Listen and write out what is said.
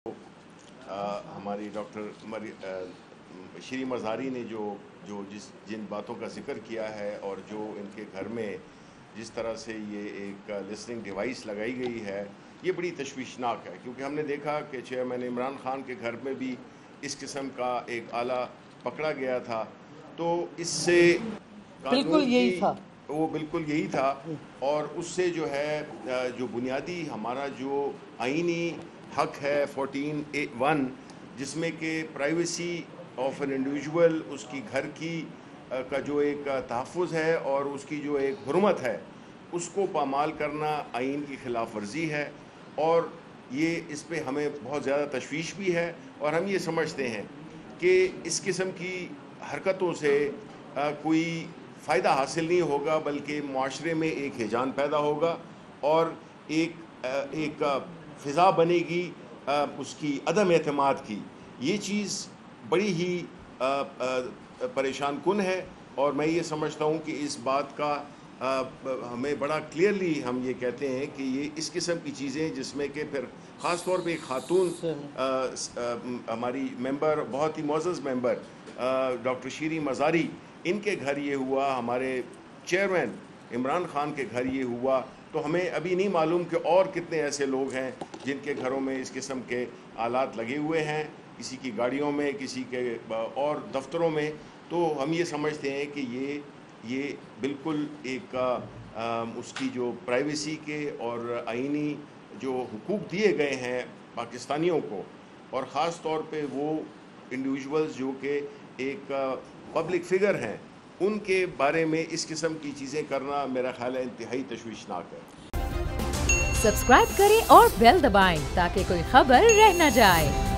हमारी डॉक्टर श्री मज़ारी ने जो जिन बातों का जिक्र किया है और जो इनके घर में जिस तरह से ये एक लिसनिंग डिवाइस लगाई गई है, ये बड़ी तशवीशनाक है। क्योंकि हमने देखा कि चेयरमैन इमरान खान के घर में भी इस किस्म का एक आला पकड़ा गया था, तो इससे बिल्कुल यही था, वो बिल्कुल यही था। और उससे जो है जो बुनियादी हमारा जो आईनी हक है 14(1) जिसमें कि प्राइवेसी ऑफ एन इंडिविजुअल, उसकी घर की का जो एक तहफ़्फ़ुज़ है और उसकी जो एक हुर्मत है, उसको पामाल करना आइन की ख़िलाफ़ वर्जी है। और ये इस पे हमें बहुत ज़्यादा तशवीश भी है और हम ये समझते हैं कि इस किस्म की हरकतों से कोई फ़ायदा हासिल नहीं होगा, बल्कि मुआशरे में एक हिजान पैदा होगा और एक फ़िज़ा बनेगी उसकी अदम एतमाद की। ये चीज़ बड़ी ही परेशान कुन है और मैं ये समझता हूँ कि इस बात का हमें बड़ा क्लियरली हम ये कहते हैं कि ये इस किस्म की चीज़ें जिसमें कि फिर ख़ास तौर पे एक खातून हमारी मेंबर, बहुत ही मुअज़्ज़ज़ मेंबर डॉक्टर श्री मज़ारी, इनके घर ये हुआ, हमारे चेयरमैन इमरान खान के घर ये हुआ, तो हमें अभी नहीं मालूम कि और कितने ऐसे लोग हैं जिनके घरों में इस किस्म के आलात लगे हुए हैं, किसी की गाड़ियों में, किसी के और दफ्तरों में। तो हम ये समझते हैं कि ये बिल्कुल एक उसकी जो प्राइवेसी के और आईनी जो हुकूक दिए गए हैं पाकिस्तानियों को, और ख़ास तौर पे वो इंडिविजुअल्स जो कि एक पब्लिक फ़िगर हैं, उनके बारे में इस किस्म की चीज़ें करना मेरा ख्याल है इंतहाई तशवीशनाक है। सब्सक्राइब करें और बेल दबाएं ताकि कोई खबर रह न जाए।